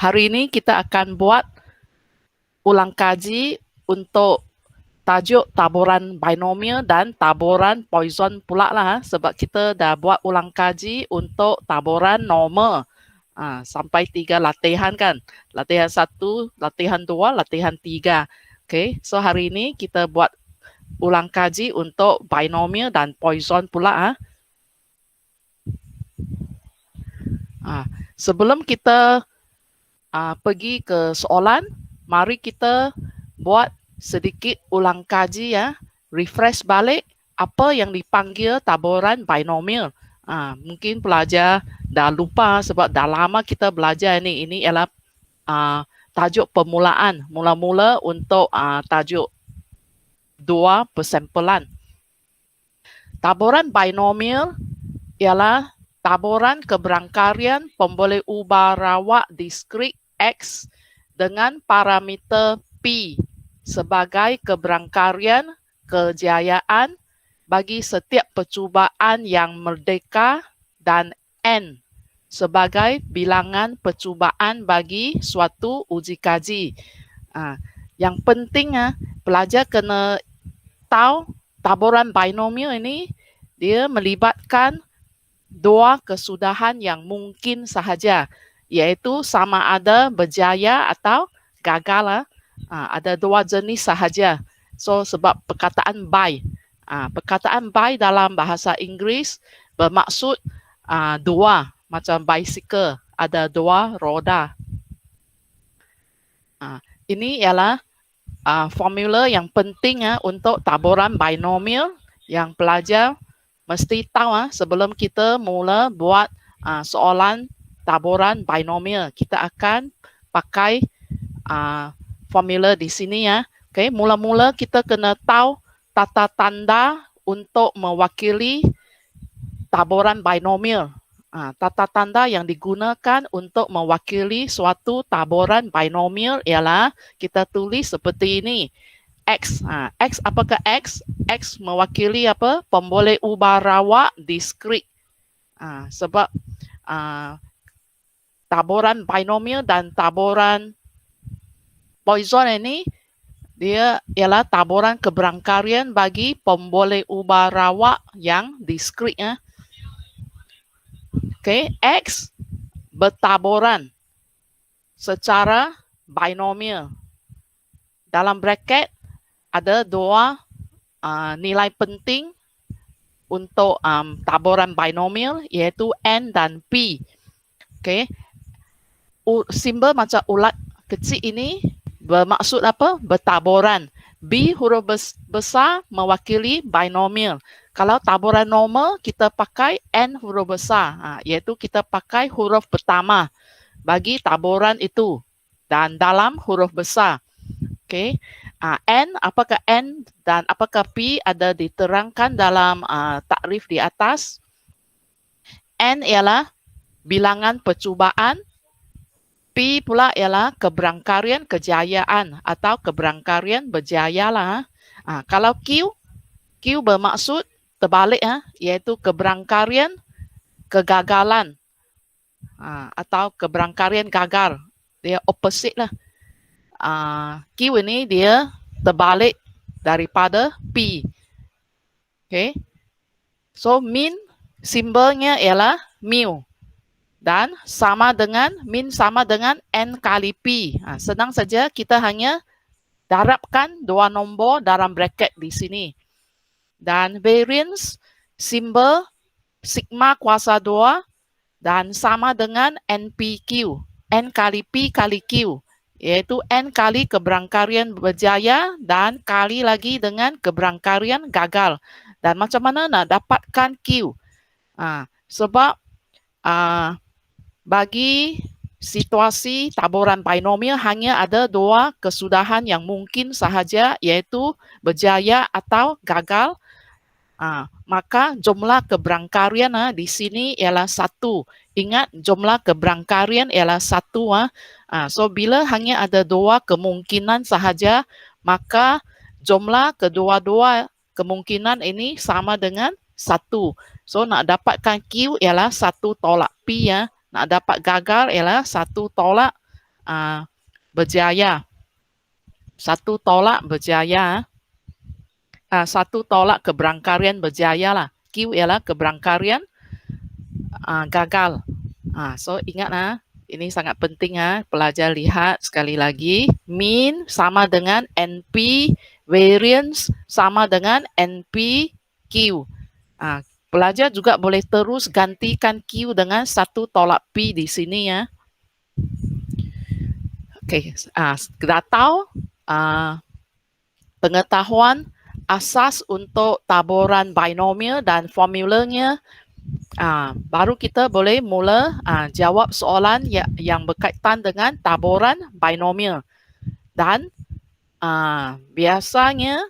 Hari ini kita akan buat ulang kaji untuk tajuk taburan binomial dan taburan Poisson pula lah, sebab kita dah buat ulang kaji untuk taburan normal sampai 3 latihan kan. Latihan 1, latihan 2, latihan 3. Okay, so hari ini kita buat ulang kaji untuk binomial dan Poisson pula. Sebelum kita pergi ke soalan, mari kita buat sedikit ulang kaji ya, refresh balik apa yang dipanggil taburan binomial. Mungkin pelajar dah lupa sebab dah lama kita belajar ini. Ini ialah tajuk permulaan, mula-mula untuk tajuk 2 persampling. Taburan binomial ialah taburan keberangkarian pemboleh ubah rawak diskrit X dengan parameter P sebagai keberangkarian kejayaan bagi setiap percubaan yang merdeka dan N sebagai bilangan percubaan bagi suatu uji kaji. Yang penting pelajar kena tahu taburan binomial ini dia melibatkan 2 kesudahan yang mungkin sahaja, iaitu sama ada berjaya atau gagal. Ada 2 jenis sahaja. So sebab perkataan by. Perkataan by dalam bahasa Inggeris bermaksud 2, macam bicycle, ada 2 roda. Ini ialah formula yang penting untuk taburan binomial yang pelajar mesti tahu sebelum kita mula buat soalan taburan binomial. Kita akan pakai formula di sini ya. Okay, mula-mula kita kena tahu tata tanda untuk mewakili taburan binomial. Tata tanda yang digunakan untuk mewakili suatu taburan binomial ialah kita tulis seperti ini. X. X apakah X? X mewakili apa? Pemboleh ubah rawak diskrit. Sebab taburan binomial dan taburan Poisson ini dia ialah taburan keberangkarian bagi pemboleh ubah rawak yang diskrit. Okay, X bertaburan secara binomial. Dalam bracket ada 2 nilai penting untuk taburan binomial, iaitu N dan P. Okay. Simbol macam ulat kecil ini bermaksud apa? Bertaburan. B huruf besar mewakili binomial. Kalau taburan normal kita pakai N huruf besar, iaitu kita pakai huruf pertama bagi taburan itu dan dalam huruf besar. Okay. N, apakah N dan apakah P ada diterangkan dalam takrif di atas. N ialah bilangan percubaan, P pula ialah keberangkarian kejayaan atau keberangkarian berjaya lah. Kalau Q bermaksud terbalik iaitu keberangkarian kegagalan atau keberangkarian gagal. Dia opposite lah. Q ini dia terbalik daripada P. Okay. So min simbolnya ialah mu dan sama dengan min sama dengan N kali P. Senang saja kita hanya darabkan 2 nombor dalam bracket di sini. Dan variance simbol sigma kuasa 2 dan sama dengan NPQ. N kali P kali Q. Iaitu N kali keberangkarian berjaya dan kali lagi dengan keberangkarian gagal. Dan macam mana nak dapatkan Q? Sebab bagi situasi taburan binomial hanya ada 2 kesudahan yang mungkin sahaja, iaitu berjaya atau gagal. Maka jumlah keberangkarian di sini ialah 1. Ingat, jumlah keberangkarian ialah 1. So bila hanya ada 2 kemungkinan sahaja, maka jumlah kedua-dua kemungkinan ini sama dengan 1. So nak dapatkan Q ialah 1 tolak P ya. Nak dapat gagal ialah 1 tolak berjaya. Satu tolak berjaya. Satu tolak keberangkarian berjaya lah. Q ialah keberangkarian gagal. So ingat ini sangat penting pelajar lihat sekali lagi. Mean sama dengan NP, variance sama dengan NPQ. Pelajar juga boleh terus gantikan Q dengan satu tolak P di sini ya. Oke, kita tahu pengetahuan asas untuk taburan binomial dan formulanya. Baru kita boleh mula jawab soalan yang berkaitan dengan taburan binomial. Dan biasanya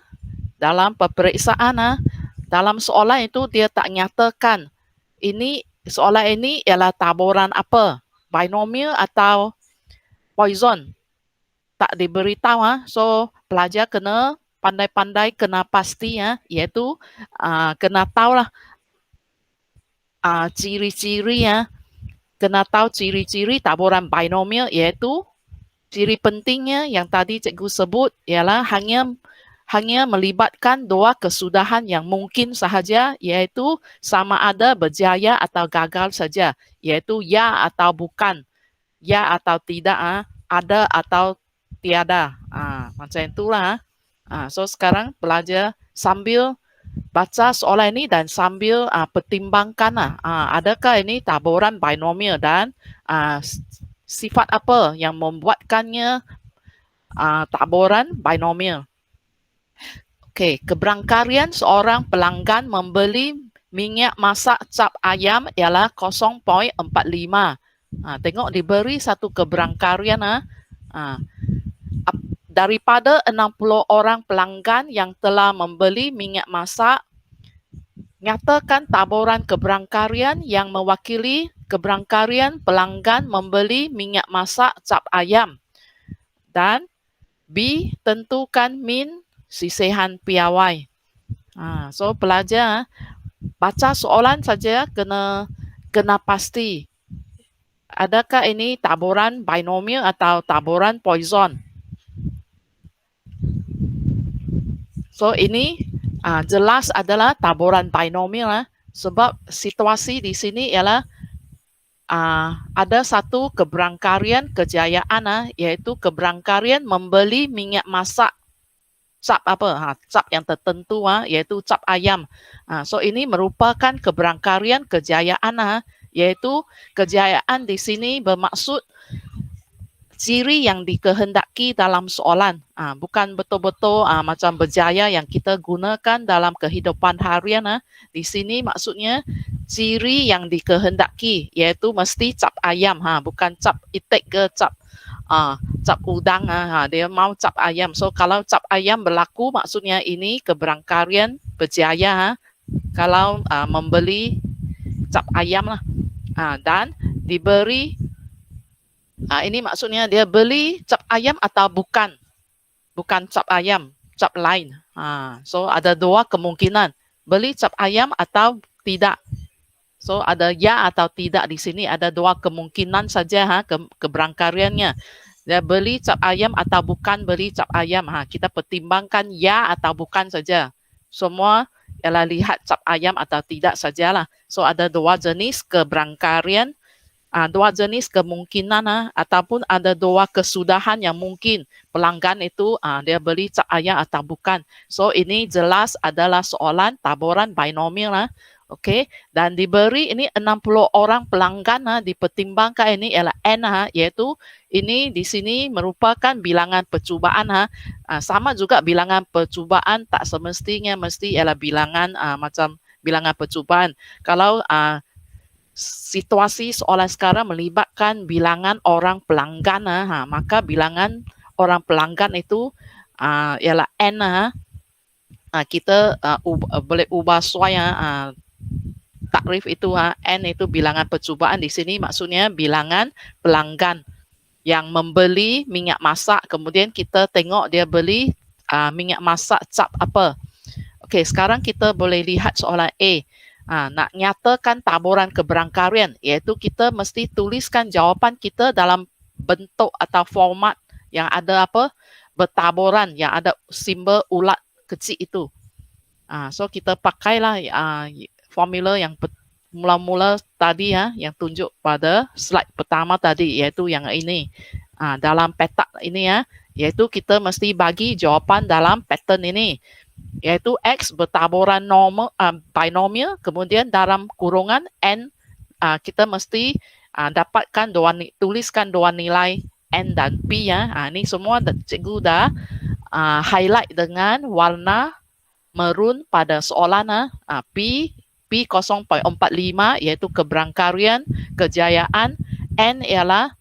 dalam peperiksaan dalam soalan itu dia tak nyatakan soalan ini ialah taburan apa, binomial atau Poisson. Tak diberitahu. So pelajar kena pandai-pandai, kena pasti iaitu kena tahulah ciri-ciri kena tahu ciri-ciri taburan binomial, iaitu ciri pentingnya yang tadi cikgu sebut ialah hanya melibatkan dua kesudahan yang mungkin sahaja, iaitu sama ada berjaya atau gagal saja, iaitu ya atau bukan, ya atau tidak, ada atau tiada. Macam itulah. So sekarang pelajar sambil baca soalan ini dan sambil pertimbangkan adakah ini taburan binomial dan sifat apa yang membuatkannya taburan binomial. Okey, keberangkarian seorang pelanggan membeli minyak masak cap ayam ialah 0.45. Tengok diberi satu keberangkarian daripada 60 orang pelanggan yang telah membeli minyak masak, nyatakan taburan keberangkarian yang mewakili keberangkarian pelanggan membeli minyak masak cap ayam. Dan B, tentukan min sisihan piawai. So pelajar baca soalan saja kena pasti adakah ini taburan binomial atau taburan Poisson. So ini jelas adalah taburan binomial sebab situasi di sini ialah ada satu keberangkarian kejayaan iaitu keberangkarian membeli minyak masak cap cap yang tertentu iaitu cap ayam. So ini merupakan keberangkarian kejayaan iaitu kejayaan di sini bermaksud ciri yang dikehendaki dalam soalan, bukan betul-betul macam berjaya yang kita gunakan dalam kehidupan harian. Di sini maksudnya ciri yang dikehendaki iaitu mesti cap ayam, bukan cap itik ke cap udang, dia mau cap ayam. So kalau cap ayam berlaku maksudnya ini keberangkarian berjaya kalau membeli cap ayam lah. Dan diberi ini maksudnya dia beli cap ayam atau bukan cap ayam, cap lain. So ada dua kemungkinan, beli cap ayam atau tidak. So ada ya atau tidak di sini, ada dua kemungkinan saja keberangkariannya. Dia beli cap ayam atau bukan beli cap ayam. Kita pertimbangkan ya atau bukan saja. Semua ialah lihat cap ayam atau tidak sajalah. So ada dua jenis keberangkarian, dua jenis kemungkinan ataupun ada dua kesudahan yang mungkin pelanggan itu dia beli cap ayam atau bukan. So ini jelas adalah soalan taburan binomial. Okey, dan diberi ini 60 orang pelanggan dipertimbangkan ini ialah N iaitu ini di sini merupakan bilangan percubaan sama juga bilangan percubaan tak semestinya mesti ialah bilangan macam bilangan percubaan. Kalau situasi soalan sekarang melibatkan bilangan orang pelanggan, maka bilangan orang pelanggan itu ialah N. Kita boleh ubah sesuai takrif itu. N itu bilangan percubaan, di sini maksudnya bilangan pelanggan yang membeli minyak masak, kemudian kita tengok dia beli minyak masak cap apa. Okey, sekarang kita boleh lihat soalan A. Nak nyatakan taburan keberangkarian, iaitu kita mesti tuliskan jawapan kita dalam bentuk atau format yang ada apa? Bertaburan, yang ada simbol ulat kecil itu. So kita pakailah formula yang mula-mula tadi ya, yang tunjuk pada slide pertama tadi, iaitu yang ini. Dalam petak ini ya, iaitu kita mesti bagi jawapan dalam pattern ini, iaitu X bertaburan normal, binomial, kemudian dalam kurungan N, kita mesti dapatkan tuliskan dua nilai N dan P ya. Ini semua cikgu dah highlight dengan warna merun pada soalan P 0.45 iaitu keberangkarian, kejayaan. N ialah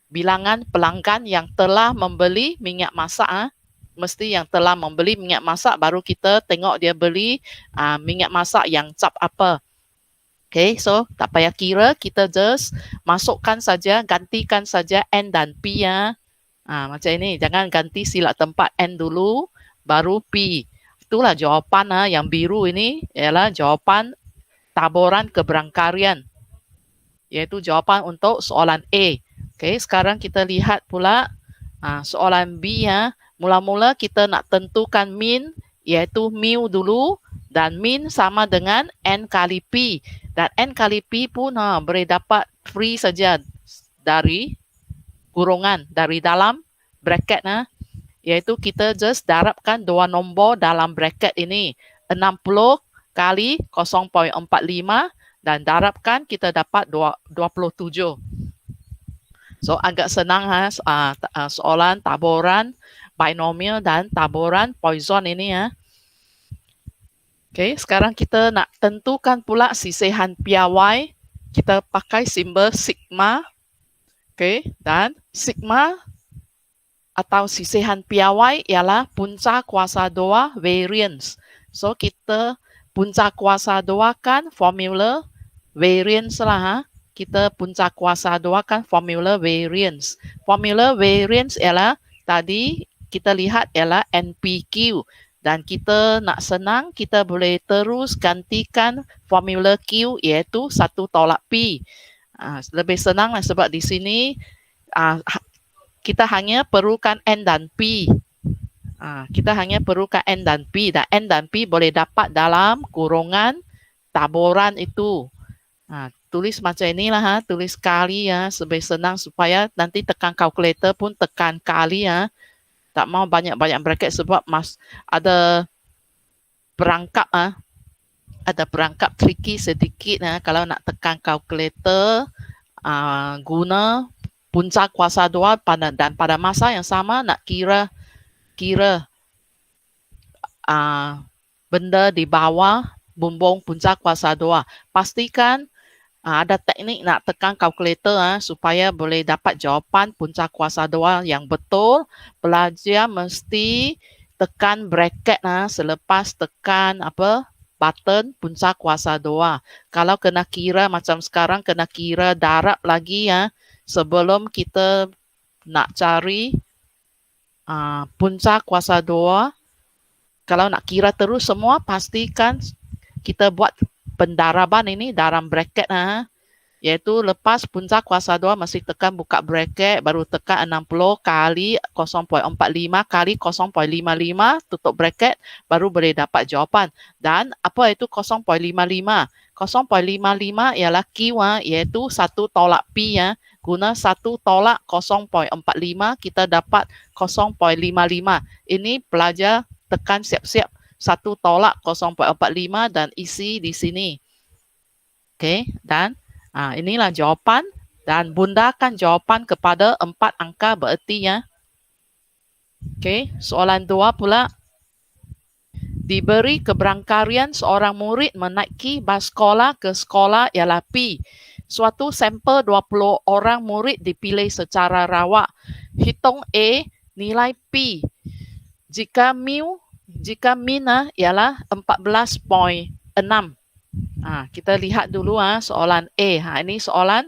bilangan pelanggan yang telah membeli minyak masak. Mesti yang telah membeli minyak masak, baru kita tengok dia beli minyak masak yang cap apa. Okay, so tak payah kira, kita just masukkan saja, gantikan saja N dan P ya. Macam ini, jangan ganti sila tempat N dulu, baru P. Itulah jawapan yang biru ini ialah jawapan taburan keberangkarian, iaitu jawapan untuk soalan A. Okay, sekarang kita lihat pula soalan B ya. Mula-mula kita nak tentukan min, iaitu mu dulu, dan min sama dengan N kali P. Dan N kali P pun boleh dapat free saja dari kurungan, dari dalam bracket iaitu kita just darabkan dua nombor dalam bracket ini, 60 kali 0.45, dan darabkan kita dapat 27. So agak senang soalan taburan binomial dan taburan Poisson ini ya. Okay, sekarang kita nak tentukan pula sisihan piawai. Kita pakai simbol sigma. Okay, dan sigma atau sisihan piawai ialah punca kuasa 2 variance. So kita punca kuasa 2 kan formula variance lah. Kita punca kuasa 2 kan formula variance. Formula variance ialah tadi kita lihat ialah NPQ. Dan kita nak senang, kita boleh terus gantikan formula Q iaitu 1 tolak P. Lebih senang lah sebab di sini kita hanya perlukan N dan P. Kita hanya perlukan N dan P. Dan N dan P boleh dapat dalam kurungan taburan itu. Tulis macam inilah, tulis kali ya, lebih senang supaya nanti tekan kalkulator pun tekan kali ya. Tak mau banyak-banyak bracket sebab ada perangkap ada perangkap tricky sedikit kalau nak tekan kalkulator guna punca kuasa 2 dan pada masa yang sama nak kira benda di bawah bumbung punca kuasa 2. Pastikan ada teknik nak tekan kalkulator supaya boleh dapat jawapan punca kuasa 2 yang betul. Pelajar mesti tekan bracket selepas tekan button punca kuasa 2. Kalau kena kira macam sekarang, kena kira darab lagi sebelum kita nak cari punca kuasa 2. Kalau nak kira terus semua, pastikan kita buat pendaraban ini dalam bracket iaitu lepas punca kuasa 2 mesti tekan buka bracket, baru tekan 60 kali 0.45 kali 0.55 tutup bracket, baru boleh dapat jawapan. Dan apa itu 0.55? 0.55 ialah Q iaitu 1 tolak P guna 1 tolak 0.45 kita dapat 0.55. Ini pelajar tekan siap-siap 1 tolak 0.45 dan isi di sini. Oke, dan inilah jawapan, dan bundakan jawapan kepada 4 angka bererti ya. Oke, soalan 2 pula. Diberi keberangkarian seorang murid menaiki bas sekolah ke sekolah ialah P. Suatu sampel 20 orang murid dipilih secara rawak. Hitung A nilai P. Jika min ialah 14.6. Kita lihat dulu soalan A. Ini soalan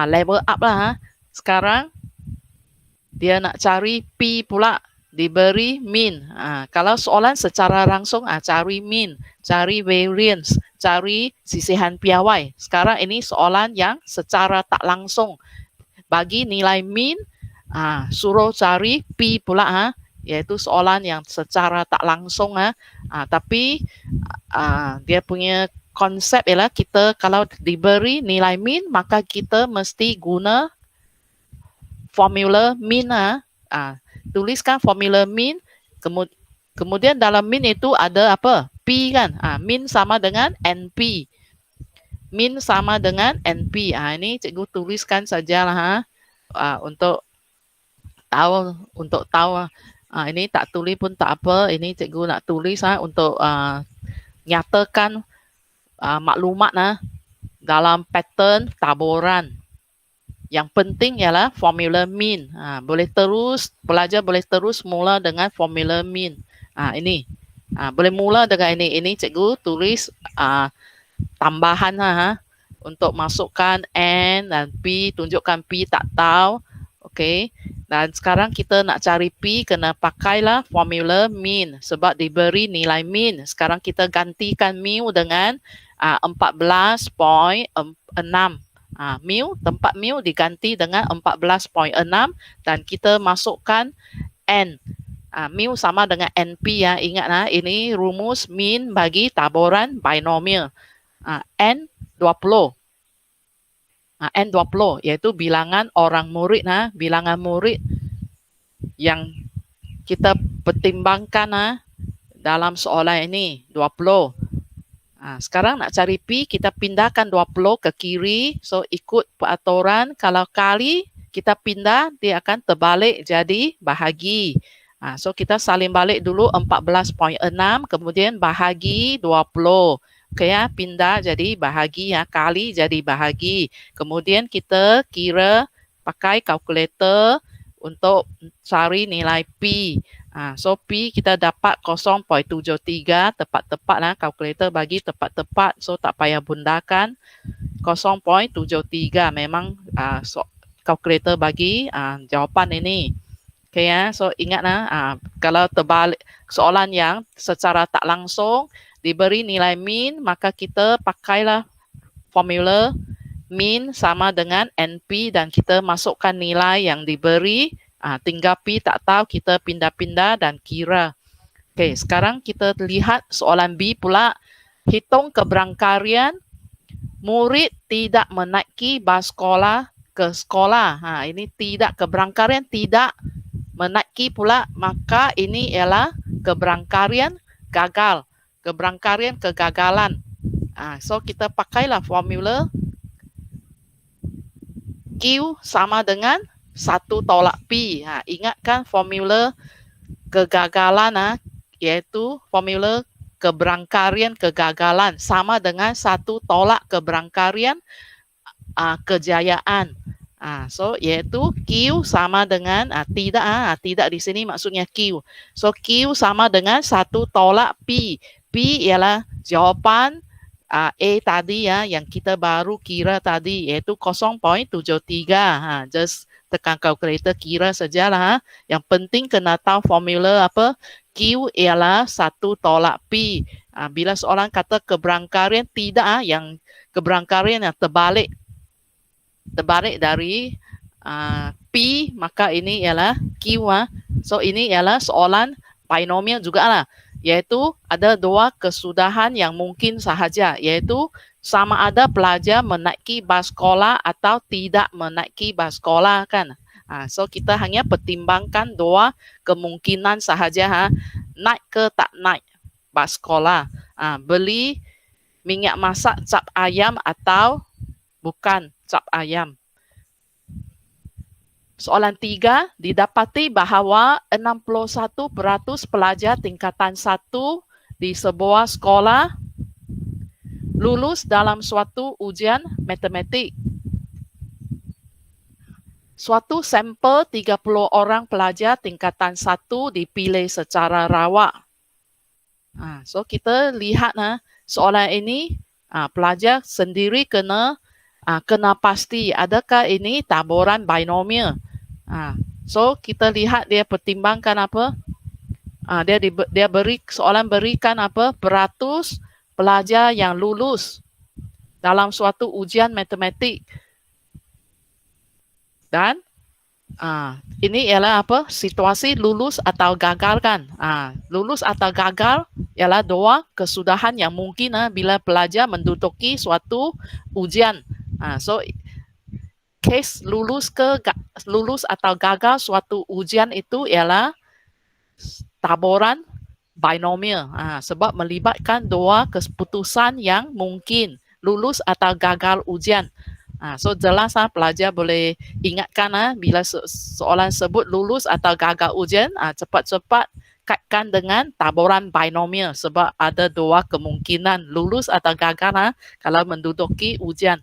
level up lah. Sekarang dia nak cari P pula, diberi min. Kalau soalan secara langsung cari min, cari variance, cari sisihan piawai. Sekarang ini soalan yang secara tak langsung. Bagi nilai min suruh cari P pula, iaitu soalan yang secara tak langsung, tapi dia punya konsep ialah kita kalau diberi nilai min, maka kita mesti guna formula min. Tuliskan formula min, kemudian dalam min itu ada apa? P kan? Min sama dengan NP. Min sama dengan NP. Ini cikgu tuliskan sajalah untuk tahu. Ini tak tulis pun tak apa. Ini cikgu nak tulis untuk nyatakan maklumat dalam pattern taburan. Yang penting ialah formula min. Pelajar boleh terus mula dengan formula min. Ini. Boleh mula dengan ini. Ini cikgu tulis tambahan untuk masukkan N dan P. Tunjukkan P tak tahu. Okey. Dan sekarang kita nak cari P, kena pakailah formula min. Sebab diberi nilai min. Sekarang kita gantikan mu dengan 14.6. Tempat mu diganti dengan 14.6 dan kita masukkan N. Mu sama dengan NP ya. Ingat ini rumus min bagi taburan binomial. N 20. N 20 iaitu bilangan orang murid, bilangan murid yang kita pertimbangkan dalam soalan ini 20. Sekarang nak cari P, kita pindahkan 20 ke kiri. So ikut peraturan, kalau kali kita pindah, dia akan terbalik jadi bahagi. So kita salin balik dulu 14.6, kemudian bahagi 20. Okay, pindah jadi bahagi, kali jadi bahagi. Kemudian kita kira pakai kalkulator untuk cari nilai P. So P kita dapat 0.73, tepat-tepat lah, kalkulator bagi tepat-tepat, so tak payah bundakan. 0.73 memang kalkulator bagi jawapan ini. Okay, so ingat kalau terbalik soalan yang secara tak langsung diberi nilai min, maka kita pakailah formula min sama dengan NP dan kita masukkan nilai yang diberi. Tinggal P tak tahu, kita pindah-pindah dan kira. Okey, sekarang kita lihat soalan B pula. Hitung keberangkarian murid tidak menaiki bas sekolah ke sekolah. Ini tidak, keberangkarian tidak menaiki pula, maka ini ialah keberangkarian gagal. Keberangkarian kegagalan. So kita pakailah formula Q sama dengan 1 tolak P. Ingatkan formula kegagalan, iaitu formula keberangkarian kegagalan sama dengan 1 tolak keberangkarian kejayaan. So iaitu Q sama dengan tidak di sini maksudnya Q. So Q sama dengan 1 tolak P. P ialah jawapan A tadi yang kita baru kira tadi, iaitu 0.73. Just tekan kalkulator kira sajalah. Yang penting kena tahu formula apa? Q ialah 1 tolak P. Bila seorang kata keberangkarian tidak, yang keberangkarian yang terbalik dari P, maka ini ialah Q. So ini ialah soalan binomial jugalah, iaitu ada 2 kesudahan yang mungkin sahaja, iaitu sama ada pelajar menaiki bas sekolah atau tidak menaiki bas sekolah kan. So kita hanya pertimbangkan 2 kemungkinan sahaja, naik ke tak naik bas sekolah, beli minyak masak cap ayam atau bukan cap ayam. Soalan 3, didapati bahawa 61% pelajar tingkatan 1 di sebuah sekolah lulus dalam suatu ujian matematik. Suatu sampel 30 orang pelajar tingkatan 1 dipilih secara rawak. So kita lihat soalan ini, pelajar sendiri kena pasti adakah ini taburan binomial. So kita lihat dia pertimbangkan apa? Dia soalan berikan apa? Peratus pelajar yang lulus dalam suatu ujian matematik. Dan Ini ialah apa? Situasi lulus atau gagal kan? Lulus atau gagal ialah dua kesudahan yang mungkin bila pelajar menduduki suatu ujian. So case lulus atau gagal suatu ujian itu ialah taburan binomial. Sebab melibatkan dua keputusan yang mungkin, lulus atau gagal ujian. So jelas pelajar boleh ingatkan bila soalan sebut lulus atau gagal ujian, cepat-cepat kaitkan dengan taburan binomial sebab ada dua kemungkinan lulus atau gagal kalau menduduki ujian.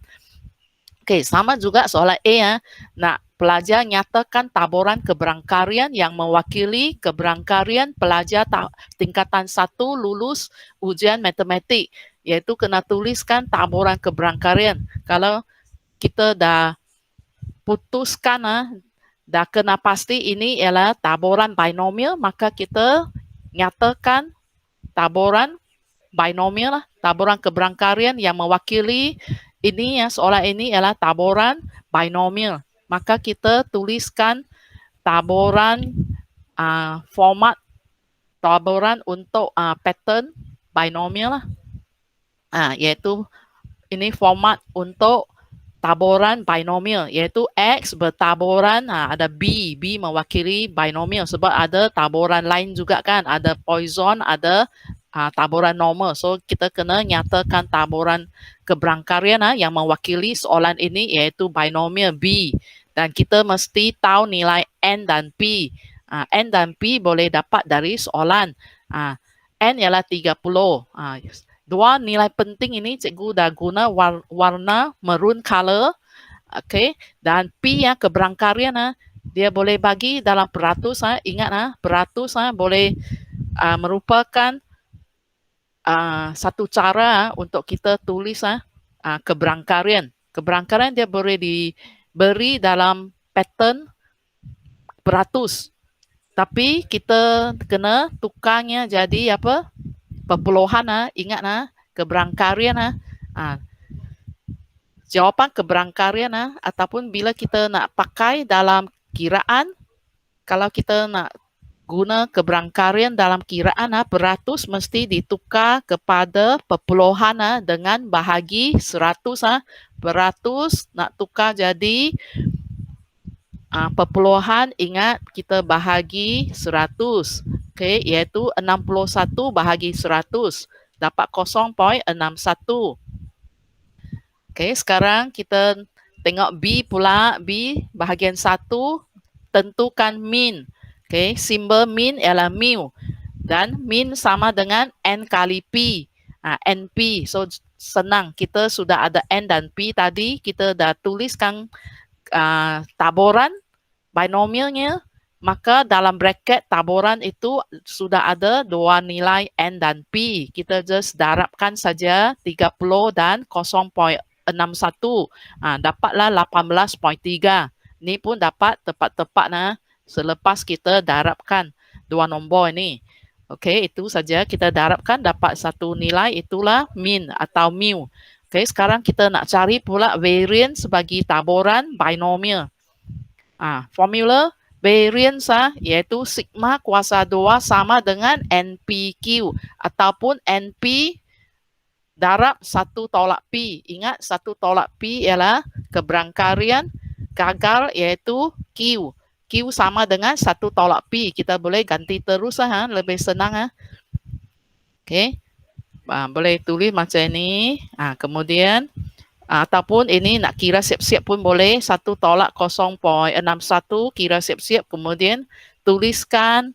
Okey, sama juga soalan A nak pelajar nyatakan taburan keberangkarian yang mewakili keberangkarian pelajar tingkatan 1 lulus ujian matematik, iaitu kena tuliskan taburan keberangkarian. Kalau kita dah putuskan dah kena pasti ini ialah taburan binomial, maka kita nyatakan taburan binomial taburan keberangkarian yang mewakili ini soalan ini ialah taburan binomial. Maka kita tuliskan taburan format taburan untuk pattern binomial iaitu ini format untuk taburan binomial, iaitu X bertaburan ada B mewakili binomial sebab ada taburan lain juga kan, ada Poisson, ada taburan normal. So kita kena nyatakan taburan keberangkarian yang mewakili soalan ini iaitu binomial B, dan kita mesti tahu nilai N dan P. N dan P boleh dapat dari soalan. N ialah 30. Dua nilai penting ini cikgu dah guna warna maroon color. Okay. Dan P keberangkarian dia boleh bagi dalam peratus. Ingat peratus boleh merupakan satu cara untuk kita tulis keberangkarian. Keberangkarian dia boleh diberi dalam pattern peratus. Tapi kita kena tukarnya jadi apa? Perpuluhan. Ingat keberangkarian jawapan keberangkarian ataupun bila kita nak pakai dalam kiraan, kalau kita nak guna keberangkarian dalam kiraan peratus mesti ditukar kepada perpuluhan dengan bahagi 100. Peratus nak tukar jadi perpuluhan, ingat kita bahagi 100. Okay, iaitu 61 bahagi 100 dapat 0.61. Okay, sekarang kita tengok B pula. B bahagian 1, tentukan min. Okay, simbol min ialah mu dan min sama dengan N kali P. NP. So senang, kita sudah ada N dan P tadi, kita dah tuliskan taburan binomialnya, maka dalam bracket taburan itu sudah ada dua nilai N dan P. Kita just darabkan saja 30 dan 0.61. Dapatlah 18.3. Ini pun dapat tepat-tepat selepas kita darabkan dua nombor ini. Okey, itu saja kita darabkan dapat satu nilai, itulah min atau mu. Okey, sekarang kita nak cari pula variance bagi taburan binomial. Formula variance iaitu sigma kuasa 2 sama dengan NPQ ataupun NP darab 1 tolak P. Ingat 1 tolak P ialah keberangkarian, gagal iaitu Q. Q sama dengan 1 tolak P. Kita boleh ganti terus lebih senang. Okey. Boleh tulis macam ini. Kemudian ataupun ini nak kira siap-siap pun boleh. 1 tolak 0.61 kira siap-siap. Kemudian tuliskan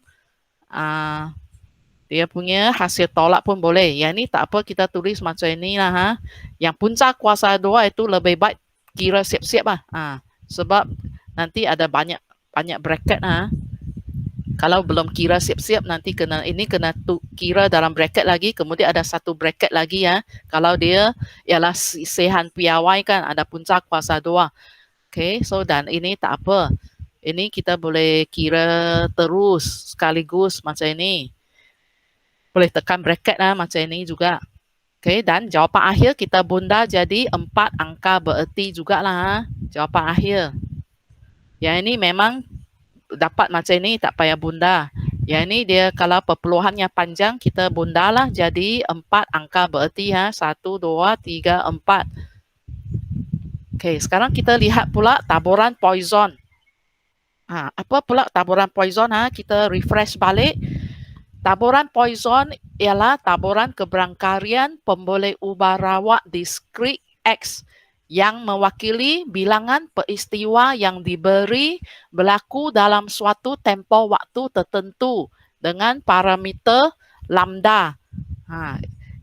dia punya hasil tolak pun boleh. Yang ni tak apa, kita tulis macam ini lah. Yang punca kuasa 2 itu lebih baik kira siap-siap sebab nanti ada banyak bracket Kalau belum kira siap-siap nanti kena kira dalam bracket lagi, kemudian ada satu bracket lagi kalau dia ialah sihan piawai kan, ada punca kuasa 2. Okay, so dan ini tak apa. Ini kita boleh kira terus sekaligus macam ini. Boleh tekan bracket macam ini juga. Okay, dan jawapan akhir kita bunda jadi 4 angka bererti jugalah jawapan akhir. Yang ini memang dapat macam ini tak payah bunda. Yang ini dia kalau perpuluhannya panjang kita bundalah jadi 4 angka bererti 1, 2, 3, 4. Okey, sekarang kita lihat pula taburan poison. Apa pula taburan poison? Kita refresh balik. Taburan poison ialah taburan keberangkarian pemboleh ubah rawak diskrit X yang mewakili bilangan peristiwa yang diberi berlaku dalam suatu tempoh waktu tertentu dengan parameter lambda.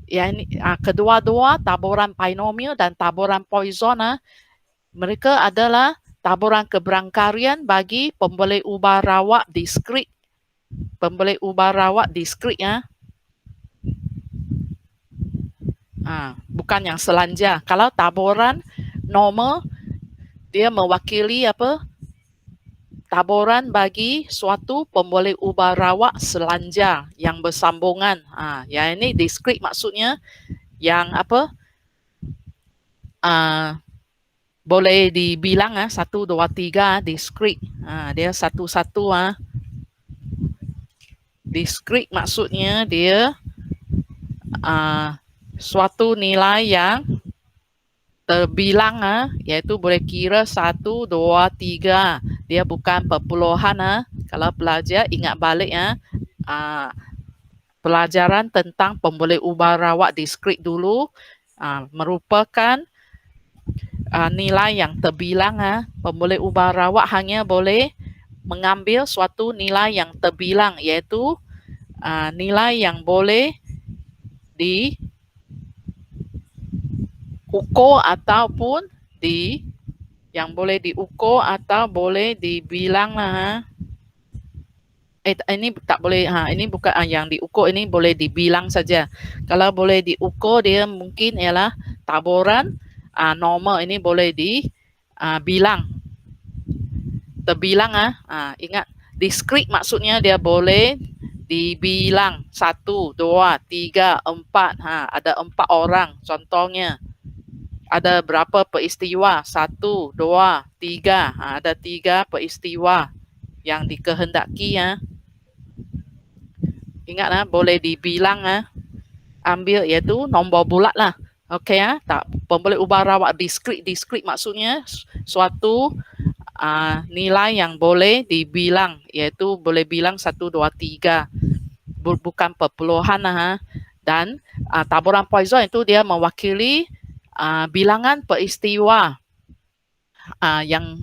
Yang ini, kedua-dua taburan binomial dan taburan poison, mereka adalah taburan keberangkarian bagi pemboleh ubah rawak diskrit. Pemboleh ubah rawak diskrit bukan yang selanja. Kalau taburan normal dia mewakili apa? Taburan bagi suatu pemboleh ubah rawak selanja yang bersambungan. Yang ini diskrit maksudnya yang apa? Boleh dibilang 1, 2, 3 diskrit. Dia satu-satu diskrit maksudnya dia suatu nilai yang terbilang iaitu boleh kira 1, 2, 3. Dia bukan perpuluhan. Kalau pelajar ingat balik pelajaran tentang pemboleh ubah rawak diskrit dulu merupakan nilai yang terbilang. Pemboleh ubah rawak hanya boleh mengambil suatu nilai yang terbilang iaitu nilai yang boleh diukur ataupun yang boleh diukur atau boleh dibilang ini tak boleh ini bukan yang diukur, ini boleh dibilang saja. Kalau boleh diukur dia mungkin ialah taburan normal, ini boleh dibilang terbilang. Ingat diskrit maksudnya dia boleh dibilang 1, 2, 3, 4. Ada 4 orang contohnya. Ada berapa peristiwa? 1, 2, 3. Ada 3 peristiwa yang dikehendaki. Ingat boleh dibilang ambil iaitu nombor bulat lah. Okey tak boleh ubah rawak diskrit maksudnya suatu nilai yang boleh dibilang iaitu boleh bilang 1, 2, 3. Bukan perpuluhan dan taburan poison itu dia mewakili bilangan peristiwa yang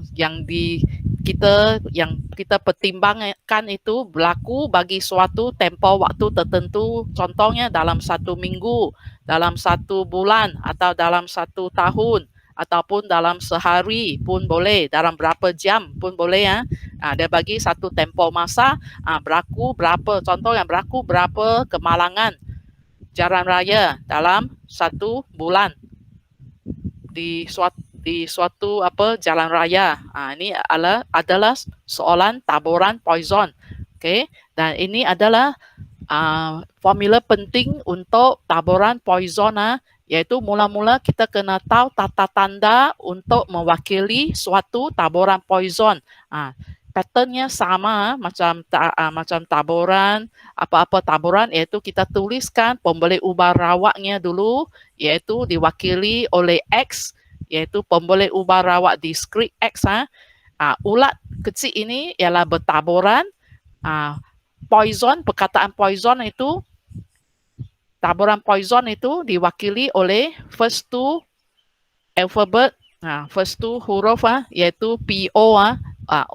kita pertimbangkan itu berlaku bagi suatu tempoh waktu tertentu, contohnya dalam 1 minggu, dalam 1 bulan, atau dalam 1 tahun, ataupun dalam sehari pun boleh, dalam berapa jam pun boleh. Dia bagi satu tempoh masa berlaku berapa, contoh yang berlaku berapa kemalangan jalan raya dalam 1 bulan di suatu jalan raya. Ini adalah soalan taburan poison. Okey, dan ini adalah formula penting untuk taburan poison iaitu mula-mula kita kena tahu tata tanda untuk mewakili suatu taburan poison. Patternnya sama macam taburan, apa-apa taburan, iaitu kita tuliskan pemboleh ubah rawaknya dulu iaitu diwakili oleh X, iaitu pemboleh ubah rawak diskrit X. Ulat kecil ini ialah bertaburan. Poison, perkataan poison itu, taburan poison itu diwakili oleh first two alphabet, first two huruf iaitu PO.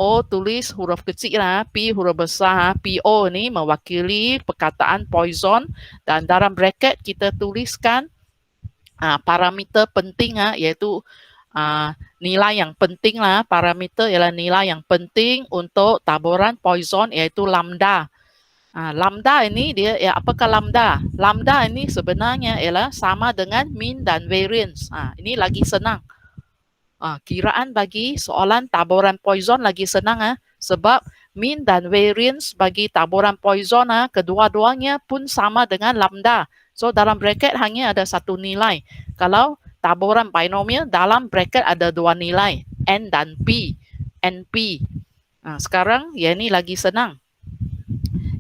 O tulis huruf kecil P huruf besar. PO ni mewakili perkataan poison, dan dalam bracket kita tuliskan parameter penting iaitu nilai yang penting parameter ialah nilai yang penting untuk taburan poison iaitu lambda. Lambda ini dia apakah lambda? Lambda ini sebenarnya ialah sama dengan mean dan variance. Ini lagi senang. Kiraan bagi soalan taburan poison lagi senang sebab mean dan variance bagi taburan poison kedua-duanya pun sama dengan lambda. So dalam bracket hanya ada satu nilai. Kalau taburan binomial dalam bracket ada 2 nilai, N dan P. NP. Sekarang ya ini lagi senang.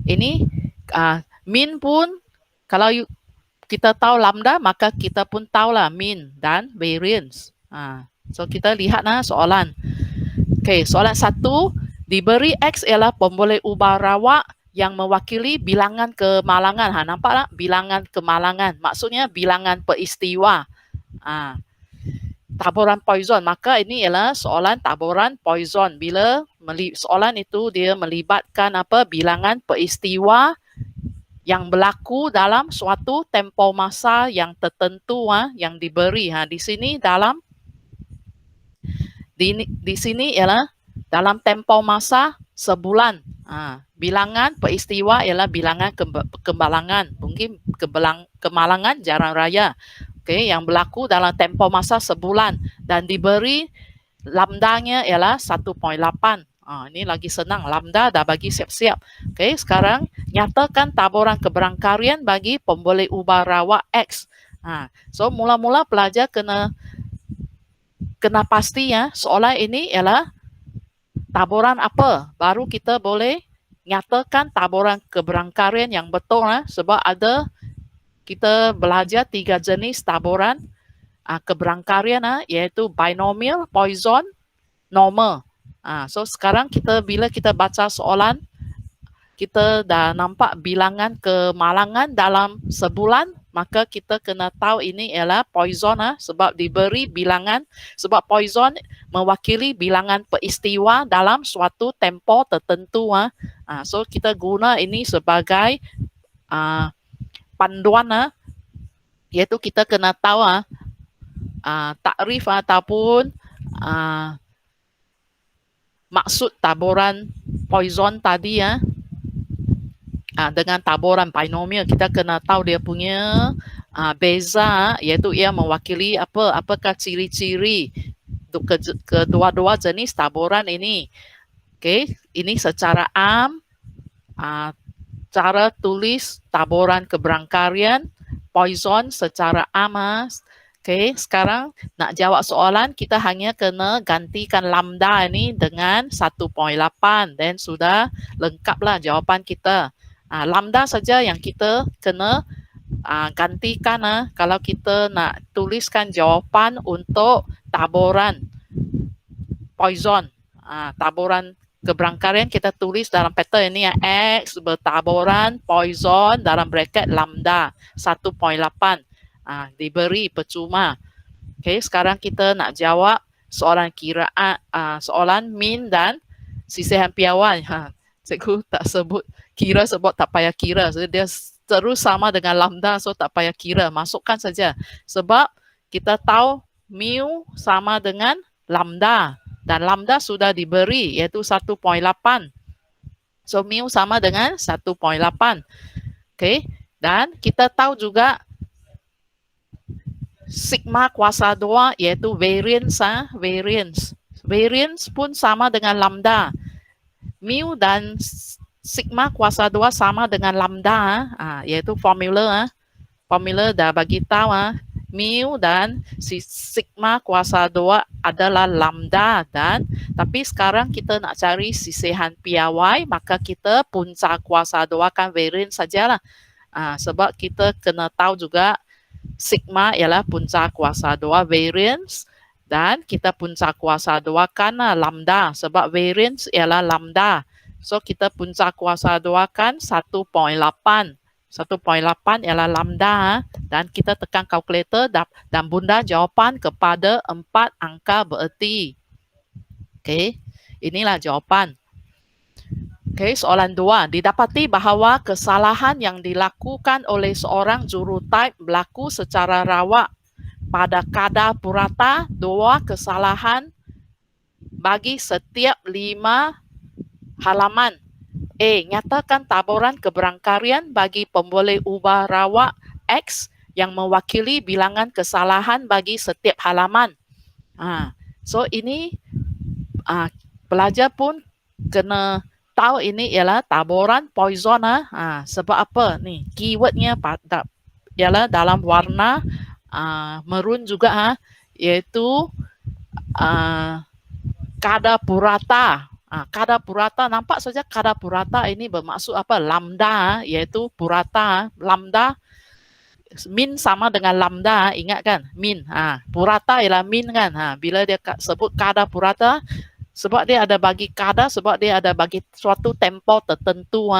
Ini mean pun kalau kita tahu lambda maka kita pun tahulah mean dan variance. So kita lihat soalan. Okey, soalan 1, diberi X ialah pemboleh ubah rawak yang mewakili bilangan kemalangan. Nampak tak? Bilangan kemalangan. Maksudnya bilangan peristiwa. Taburan Poisson. Maka ini ialah soalan taburan Poisson. Bila soalan itu dia melibatkan bilangan peristiwa yang berlaku dalam suatu tempoh masa yang tertentu yang diberi. Di sini dalam di sini ialah dalam tempoh masa sebulan. Bilangan peristiwa ialah bilangan kemalangan. Mungkin kemalangan jalan raya. Okay, yang berlaku dalam tempoh masa sebulan dan diberi lambdanya ialah 1.8. Ini lagi senang, lambda dah bagi siap-siap. Okay, sekarang nyatakan taburan keberangkarian bagi pemboleh ubah rawak X. So mula-mula pelajar kena pasti soalan ini ialah taburan apa, baru kita boleh nyatakan taburan keberangkarian yang betul sebab ada kita belajar 3 jenis taburan keberangkarian iaitu binomial, Poisson, normal. So sekarang bila kita baca soalan, kita dah nampak bilangan kemalangan dalam sebulan, maka kita kena tahu ini ialah Poisson sebab diberi bilangan, sebab Poisson mewakili bilangan peristiwa dalam suatu tempoh tertentu. So kita guna ini sebagai panduan, iaitu kita kena tahu takrif ataupun maksud taburan Poisson tadi dengan taburan binomial. Kita kena tahu dia punya beza, iaitu ia mewakili apakah ciri-ciri kedua-dua jenis taburan ini. Okay, ini secara cara tulis taburan keberangkarian Poisson secara amas. Okay, sekarang nak jawab soalan, kita hanya kena gantikan lambda ini dengan 1.8 dan sudah lengkaplah jawapan kita. Lambda saja yang kita kena gantikan kalau kita nak tuliskan jawapan untuk taburan Poisson. Taburan keberangkarian kita tulis dalam pattern ini X bertaburan Poisson dalam bracket lambda 1.8. Diberi percuma. Okay, sekarang kita nak jawab soalan kiraan, soalan mean dan sisihan piawai. Cikgu tak sebut kira sebab tak payah kira. So, dia terus sama dengan lambda, so tak payah kira. Masukkan saja. Sebab kita tahu mu sama dengan lambda. Dan lambda sudah diberi, iaitu 1.8. So, mu sama dengan 1.8. Okay. Dan kita tahu juga sigma kuasa 2 iaitu variance. Variance pun sama dengan lambda. Mu dan sigma kuasa 2 sama dengan lambda, iaitu formula. Formula dah bagi tahu mu dan sigma kuasa 2 adalah lambda, dan tapi sekarang kita nak cari sisihan piawai, maka kita punca kuasa 2 kan variance sajalah. Sebab kita kena tahu juga sigma ialah punca kuasa 2 variance, dan kita punca kuasa 2 kan lambda sebab variance ialah lambda. So kita punca kuasa 2 kan 1.8. 1.8 ialah lambda, dan kita tekan kalkulator dan bunda jawapan kepada 4 angka bererti. Okey, inilah jawapan. Okey, soalan 2. Didapati bahawa kesalahan yang dilakukan oleh seorang jurutype berlaku secara rawak pada kadar purata 2 kesalahan bagi setiap 5 halaman. Nyatakan taburan keberangkarian bagi pemboleh ubah rawak X yang mewakili bilangan kesalahan bagi setiap halaman. So ini pelajar pun kena tahu ini ialah taburan Poisson. Sebab apa ni? Keywordnya ialah dalam warna merun juga, iaitu Kada purata. Kada purata, nampak saja kada purata ini bermaksud apa? Lambda, iaitu purata. Lambda, min sama dengan lambda, ingat kan? Min. Purata ialah min kan? Bila dia sebut kada purata, sebab dia ada bagi kada, sebab dia ada bagi suatu tempo tertentu.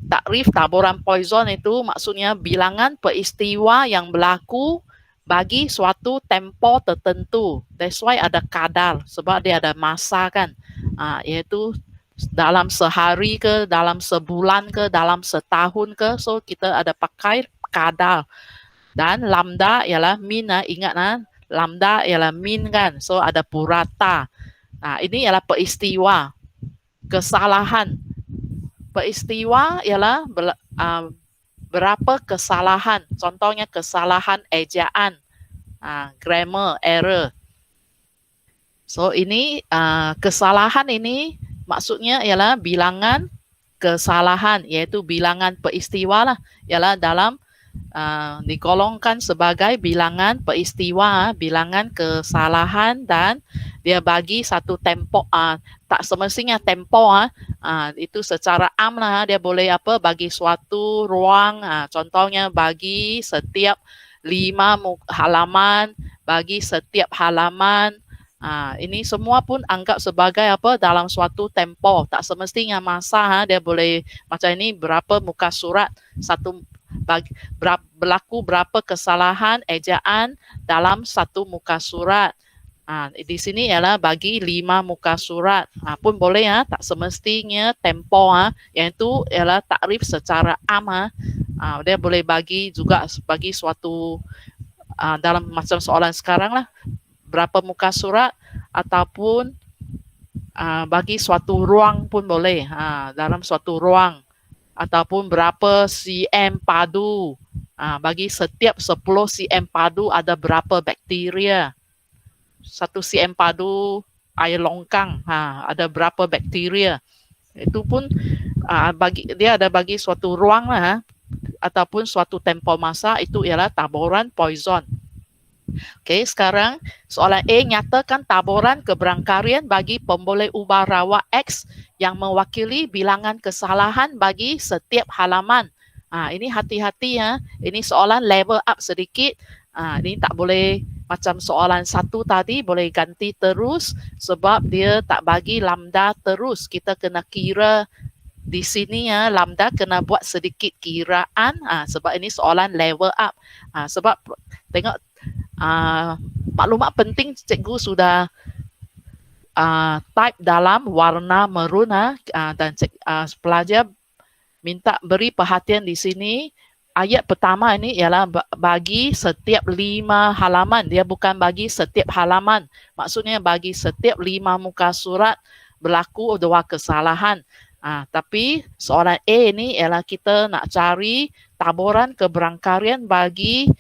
Takrif taburan Poisson itu maksudnya bilangan peristiwa yang berlaku bagi suatu tempo tertentu. That's why ada kadar, sebab dia ada masa kan. Iaitu dalam sehari ke, dalam sebulan ke, dalam setahun ke. So kita ada pakai kadar. Dan lambda ialah min, ingat lambda ialah min kan. So ada purata. Ini ialah peristiwa. Kesalahan. Peristiwa ialah berapa kesalahan. Contohnya kesalahan ejaan, grammar error. So ini kesalahan ini maksudnya ialah bilangan kesalahan, iaitu bilangan peristiwa lah, ialah dalam digolongkan sebagai bilangan peristiwa, bilangan kesalahan, dan dia bagi satu tempo, tak semestinya tempo, itu secara am lah, dia boleh apa, bagi suatu ruang, contohnya bagi setiap 5 halaman, bagi setiap halaman. Ini semua pun anggap sebagai apa, dalam suatu tempo, tak semestinya masa. Dia boleh macam ini, berapa muka surat, berlaku berapa kesalahan ejaan dalam satu muka surat. Di sini ialah bagi 5 muka surat. Pun boleh, tak semestinya tempo, yang itu ialah takrif secara am. Dia boleh bagi juga bagi suatu dalam macam soalan sekarang lah, berapa muka surat, ataupun bagi suatu ruang pun boleh, dalam suatu ruang, ataupun berapa cm padu, bagi setiap 10 cm padu ada berapa bakteria. 1 cm padu air longkang, ada berapa bakteria. Itu pun bagi dia ada bagi suatu ruang lah, ataupun suatu tempo masa. Itu ialah taburan Poisson. Okey, sekarang soalan A, nyatakan taburan keberangkarian bagi pemboleh ubah rawak X yang mewakili bilangan kesalahan bagi setiap halaman. Ini hati-hati ya. Ini soalan level up sedikit. Ini tak boleh macam soalan 1 tadi, boleh ganti terus sebab dia tak bagi lambda terus. Kita kena kira di sini ya, lambda kena buat sedikit kiraan, sebab ini soalan level up. Sebab tengok maklumat penting cikgu sudah type dalam warna merun, dan pelajar minta beri perhatian di sini. Ayat pertama ini ialah bagi setiap 5 halaman. Dia bukan bagi setiap halaman. Maksudnya bagi setiap 5 muka surat berlaku 2 kesalahan. Tapi soalan A ini ialah kita nak cari taburan keberangkarian bagi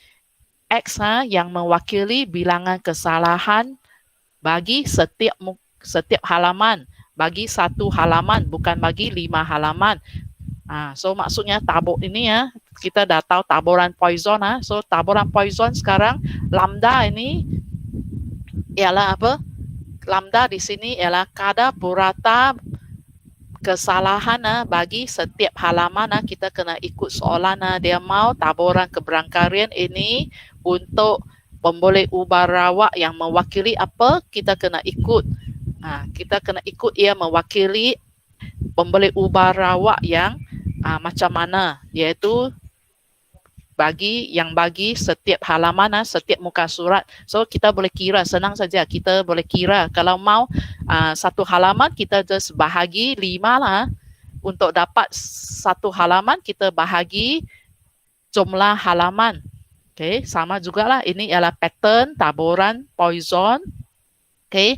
X yang mewakili bilangan kesalahan bagi setiap halaman. Bagi 1 halaman, bukan bagi 5 halaman. So maksudnya tabur ini ya, kita dah tahu taburan Poisson. So taburan Poisson sekarang, lambda ini ialah apa? Lambda di sini ialah kada purata kesalahan bagi setiap halaman. Kita kena ikut soalan. Dia mau taburan keberangkarian ini untuk pemboleh ubah rawak yang mewakili apa, kita kena ikut. Kita kena ikut ia mewakili pemboleh ubah rawak yang macam mana, iaitu bagi setiap halaman, setiap muka surat. So kita boleh kira, senang saja kita boleh kira. Kalau mau 1 halaman, kita just bahagi 5 lah. Untuk dapat 1 halaman, kita bahagi jumlah halaman. Okay, sama jugalah. Ini ialah pattern taburan Poisson. Okay,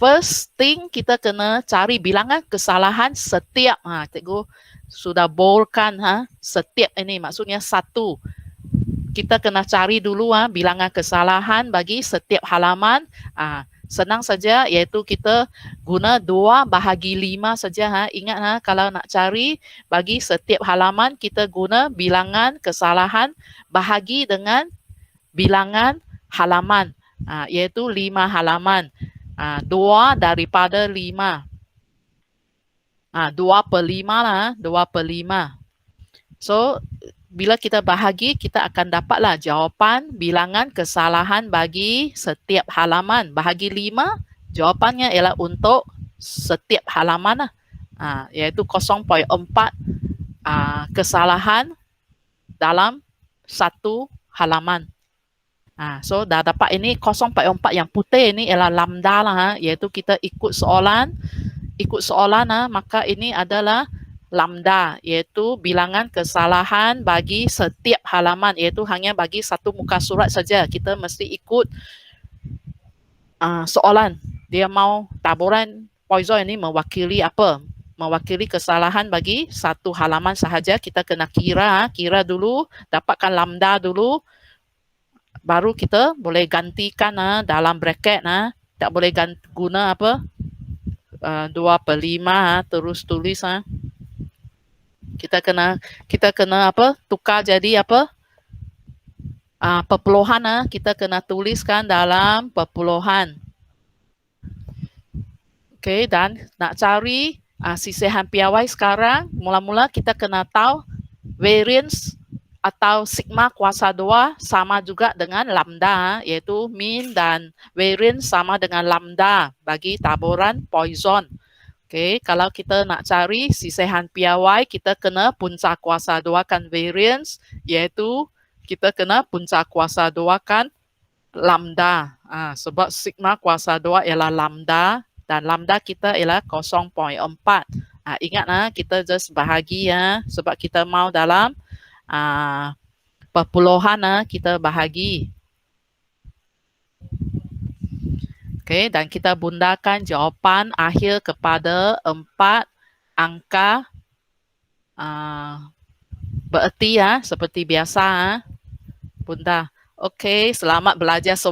first thing kita kena cari bilangan kesalahan setiap. Cikgu sudah boldkan setiap ini, maksudnya 1. Kita kena cari dulu bilangan kesalahan bagi setiap halaman. Senang saja, iaitu kita guna 2 bahagi 5 saja. Ingat kalau nak cari bagi setiap halaman, kita guna bilangan kesalahan bahagi dengan bilangan halaman. Yaitu 5 halaman. 2 daripada 5. 2 per 5 lah, 2 per 5. So, bila kita bahagi, kita akan dapatlah jawapan bilangan kesalahan bagi setiap halaman. Bahagi 5, jawapannya ialah untuk setiap halaman lah. Iaitu 0.4 kesalahan dalam satu halaman. So, dah dapat ini 0.4 yang putih ini ialah lambda lah. Iaitu kita ikut soalan, maka ini adalah lambda, iaitu bilangan kesalahan bagi setiap halaman, iaitu hanya bagi satu muka surat saja. Kita mesti ikut soalan. Dia mau taburan Poisson ini mewakili apa? Mewakili kesalahan bagi satu halaman sahaja. Kita kena kira dulu, dapatkan lambda dulu, baru kita boleh gantikan dalam bracket. Tak boleh guna apa? 2 per 5 terus tulis. Kita kena apa? Tukar jadi apa? Perpuluhan. Kita kena tuliskan dalam perpuluhan. Okey, dan nak cari sisihan piawai sekarang, mula-mula kita kena tahu variance atau sigma kuasa 2 sama juga dengan lambda, iaitu mean dan variance sama dengan lambda bagi taburan Poisson. Okay, kalau kita nak cari sisihan piawai, kita kena punca kuasa 2 kan variance, iaitu kita kena punca kuasa 2 kan lambda. Sebab sigma kuasa 2 ialah lambda dan lambda kita ialah 0.4. Ingat kita just bahagi sebab kita mau dalam perpuluhan kita bahagi. Okay, dan kita bundakan jawapan akhir kepada 4 angka bererti seperti biasa. Bunda. Okay, selamat belajar semua.